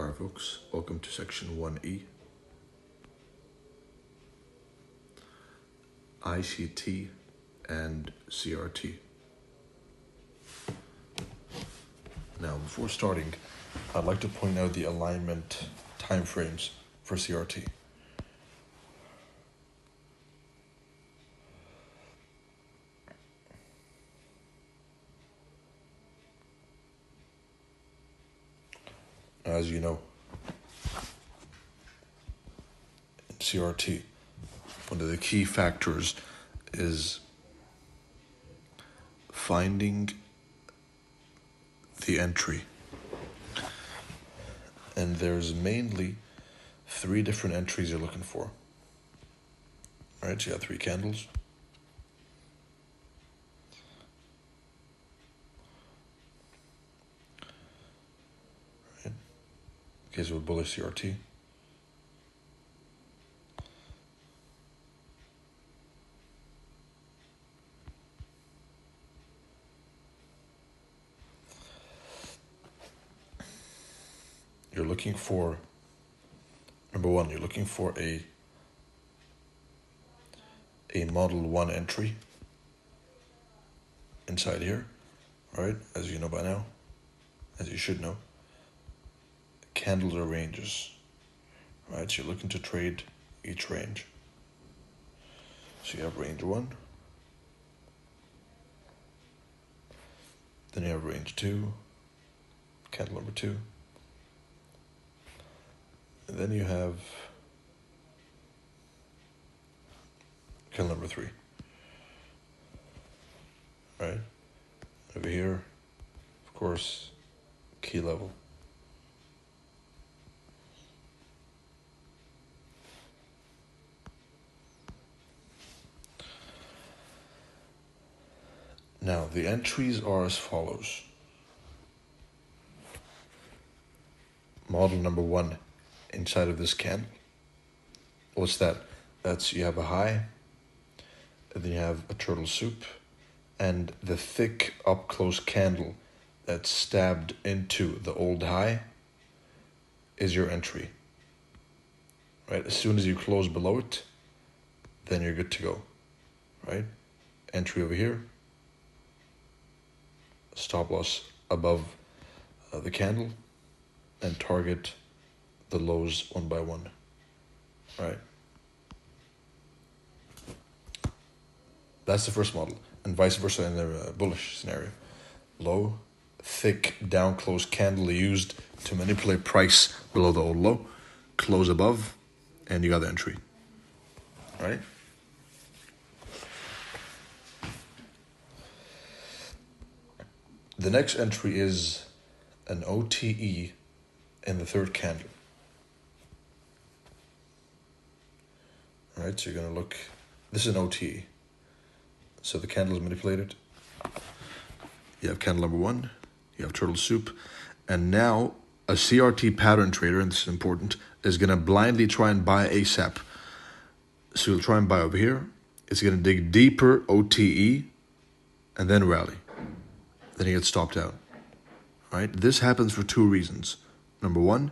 Alright folks, welcome to section 1E. ICT and CRT. Now before starting, I'd like to point out the alignment timeframes for CRT. As you know, in CRT, one of the key factors is finding the entry. And there's mainly 3 different entries you're looking for. Alright, so you got 3 candles. Right. Okay, so with bullish CRT. You're looking for, number 1, you're looking for a Model 1 entry inside here, right? As you know by now, as you should know, candles are ranges, right? So you're looking to trade each range. So you have range 1, then you have range 2, candle number 2, and then you have candle number 3, right? Over here, of course, key level. Now, the entries are as follows. Model number 1 inside of this candle. What's that? That's, you have a high, and then you have a turtle soup, and the thick up close candle that's stabbed into the old high is your entry. Right? As soon as you close below it, then you're good to go. Right? Entry over here. Stop loss above the candle, and target the lows one by one. Right? That's the first model, and vice versa in the bullish scenario. Low, thick, down close candle used to manipulate price below the old low, close above, and you got the entry. Right? The next entry is an OTE in the third candle. Alright, so you're going to look, this is an OTE. So the candle is manipulated. You have candle number 1, you have turtle soup, and now a CRT pattern trader, and this is important, is going to blindly try and buy ASAP. So you'll try and buy over here. It's going to dig deeper, OTE, and then rally. Then he gets stopped out. Right? This happens for 2 reasons. Number 1,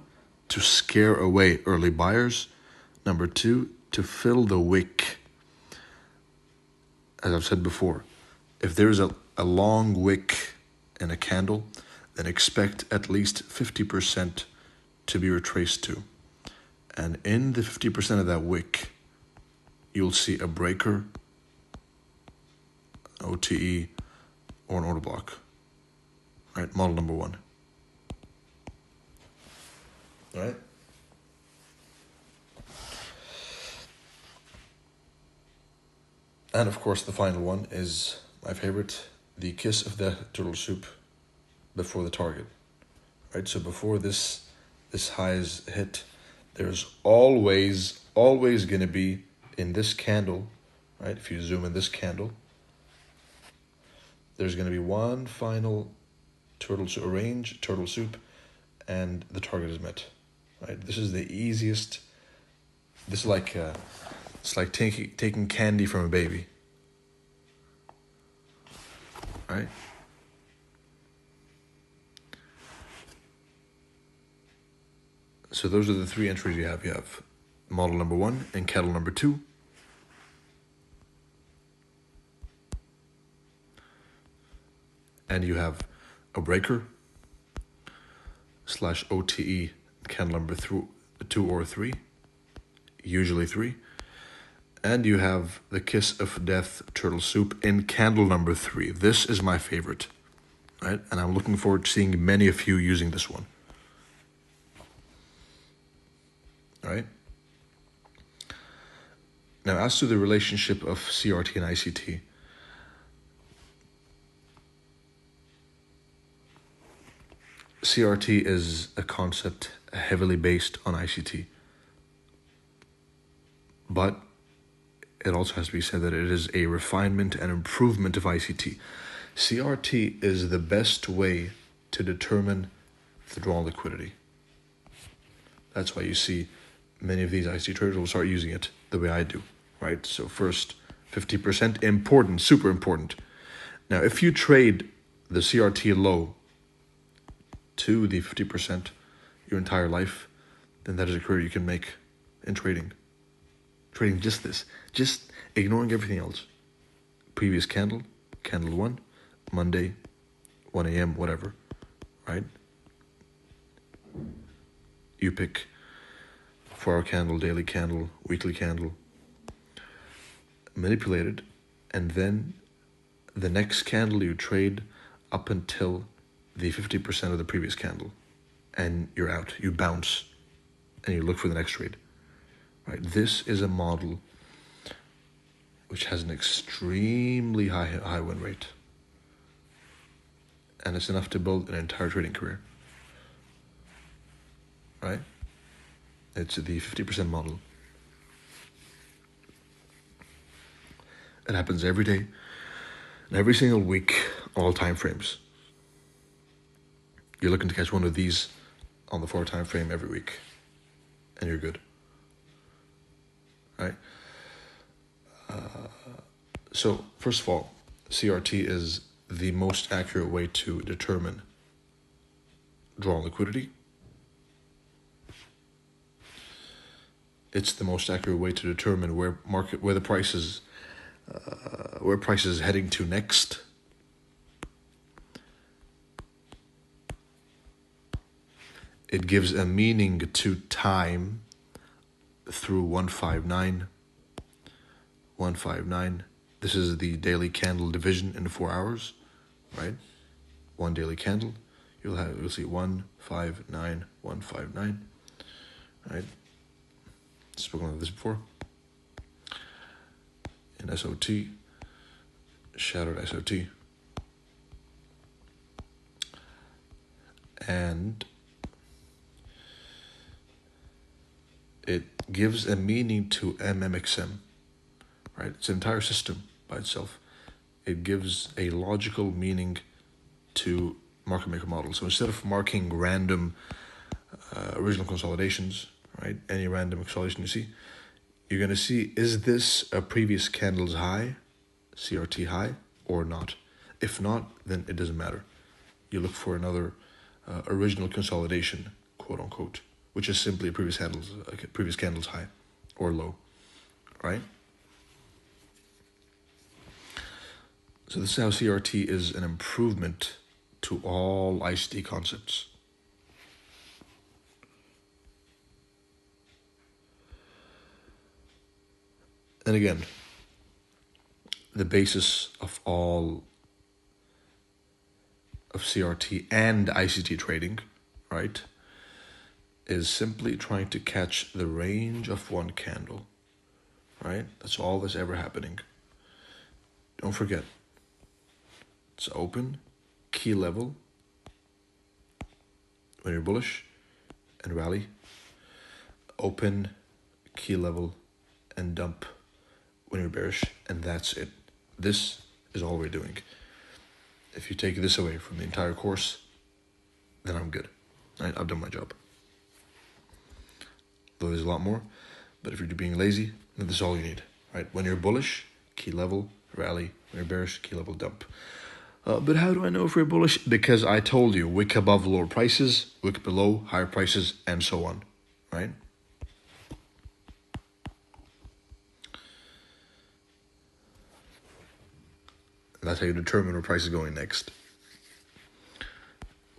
to scare away early buyers. Number 2, to fill the wick. As I've said before, if there's a long wick in a candle, then expect at least 50% to be retraced to. And in the 50% of that wick, you'll see a breaker, OTE, or an order block. Right, model number 1. All right? And of course, the final one is my favorite, the kiss of the turtle soup before the target. Right, so before this high is hit, there's always going to be in this candle, right? If you zoom in this candle, there's going to be one final turtle soup, and the target is met. Right? This is the easiest. This is like it's like taking candy from a baby. Right? So those are the three entries you have. You have model number 1 and candle number 2. And you have a breaker / OTE candle number 2 or 3, usually 3. And you have the Kiss of Death turtle soup in candle number 3. This is my favorite, right? And I'm looking forward to seeing many of you using this one. All right. Now, as to the relationship of CRT and ICT, CRT is a concept heavily based on ICT. But it also has to be said that it is a refinement and improvement of ICT. CRT is the best way to determine the drawn liquidity. That's why you see many of these ICT traders will start using it the way I do, right? So first, 50%, important, super important. Now, if you trade the CRT low to the 50% your entire life, then that is a career you can make in trading. Trading just this, just ignoring everything else. Previous candle, candle 1, Monday, 1 a.m., whatever, right? You pick 4-hour candle, daily candle, weekly candle, manipulate it, and then the next candle you trade up until the 50% of the previous candle, and you're out. You bounce, and you look for the next trade. Right? This is a model which has an extremely high win rate, and it's enough to build an entire trading career. Right? It's the 50% model. It happens every day, and every single week, all time frames. You're looking to catch one of these on the 4 time frame every week, and you're good. Right? So, first of all, CRT is the most accurate way to determine drawn liquidity. It's the most accurate way to determine where the price is heading to next. It gives a meaning to time through 159. 159. This is the daily candle division in 4 hours, right? One daily candle. You'll see 159, 159, right? Spoken of this before. In SOT, shadowed SOT. And it gives a meaning to MMXM, right? It's an entire system by itself. It gives a logical meaning to market maker models. So instead of marking random original consolidations, right? Any random consolidation you see, you're going to see, is this a previous candle's high, CRT high, or not? If not, then it doesn't matter. You look for another original consolidation, quote unquote, which is simply a previous candle's high or low, right? So this is how CRT is an improvement to all ICT concepts. And again, the basis of all of CRT and ICT trading, right, is simply trying to catch the range of one candle, right? That's all that's ever happening. Don't forget, it's open, key level, when you're bullish, and rally, open, key level, and dump when you're bearish, and that's it. This is all we're doing. If you take this away from the entire course, then I'm good. Right? I've done my job. Though there's a lot more, but if you're being lazy, then this is all you need. Right? When you're bullish, key level, rally. When you're bearish, key level, dump. But how do I know if we're bullish? Because I told you, wick above lower prices, wick below higher prices, and so on. right? That's how you determine where price is going next.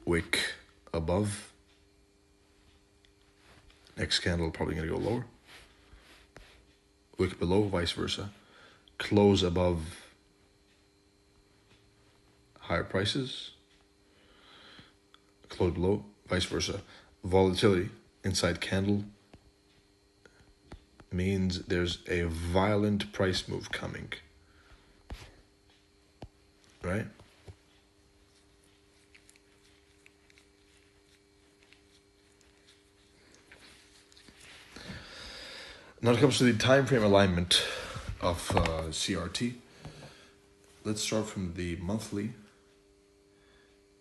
Wick above. Next candle probably going to go lower. Wick below, vice versa. Close above higher prices. Close below, vice versa. Volatility inside candle means there's a violent price move coming. Right? Now it comes to the time frame alignment of CRT. Let's start from the monthly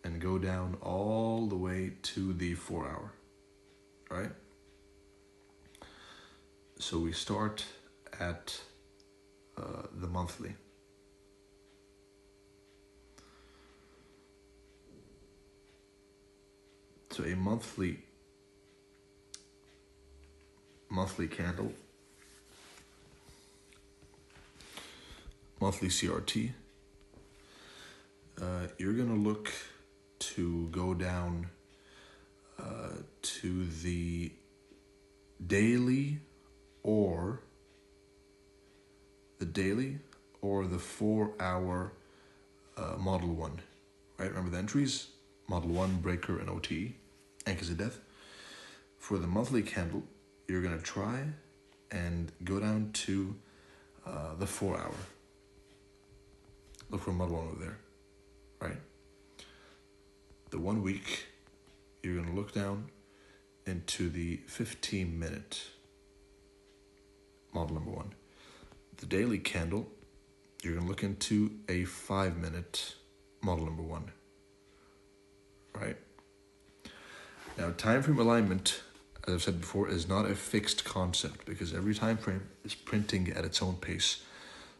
and go down all the way to the 4 hour, right? So we start at the monthly. So a monthly candle, monthly CRT, you're gonna look to go down to the daily or the 4 hour model 1, right? Remember the entries? Model 1, breaker, and OTE, anchors of death. For the monthly candle, you're gonna try and go down to the 4 hour. Look for model 1 over there, right? The 1 week, you're gonna look down into the 15-minute model number 1. The daily candle, you're gonna look into a 5-minute model number 1, right? Now, time frame alignment, as I've said before, is not a fixed concept because every time frame is printing at its own pace.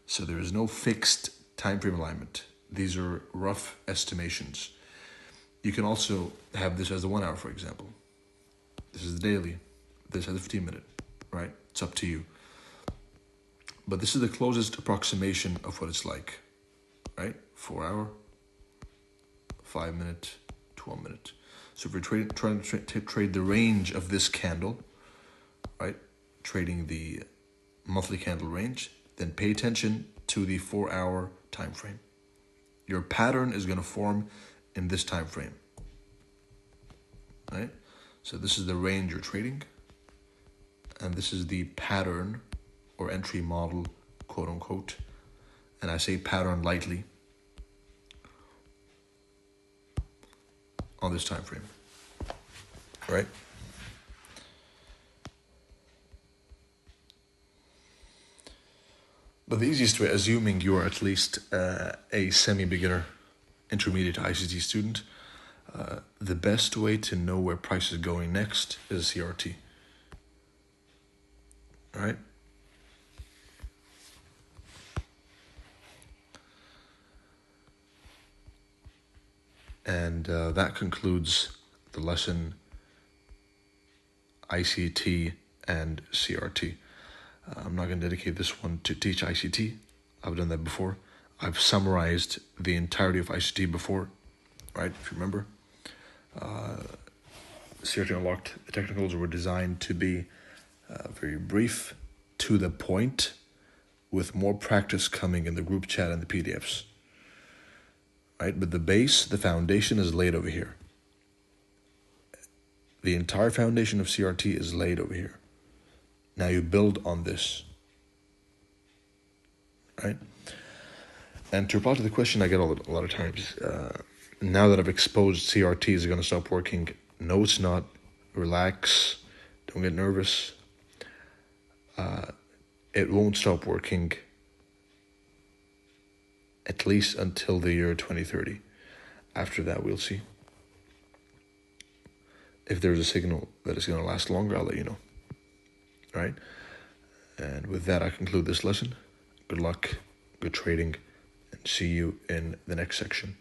So there is no fixed time frame alignment. These are rough estimations. You can also have this as the 1 hour, for example. This is the daily. This has the 15-minute, right? It's up to you. But this is the closest approximation of what it's like, right? 4 hour, 5 minute, 12 minute. So if you're trying to trade the range of this candle, right? Trading the monthly candle range, then pay attention to the 4 hour time frame. Your pattern is going to form in this time frame, right? So this is the range you're trading, and this is the pattern or entry model, quote unquote. And I say pattern lightly on this time frame, right? But the easiest way, assuming you are at least a semi-beginner, intermediate ICT student, the best way to know where price is going next is CRT. All right? And that concludes the lesson ICT and CRT. I'm not going to dedicate this one to teach ICT. I've done that before. I've summarized the entirety of ICT before, right? If you remember, CRT Unlocked, the technicals were designed to be very brief, to the point, with more practice coming in the group chat and the PDFs, right? But the base, the foundation is laid over here. The entire foundation of CRT is laid over here. Now you build on this, right? And to reply to the question I get a lot of times, now that I've exposed CRT, is it going to stop working? No, it's not. Relax. Don't get nervous. It won't stop working at least until the year 2030. After that, we'll see. If there's a signal that it's going to last longer, I'll let you know. Right? And with that, I conclude this lesson. Good luck, good trading, and see you in the next section.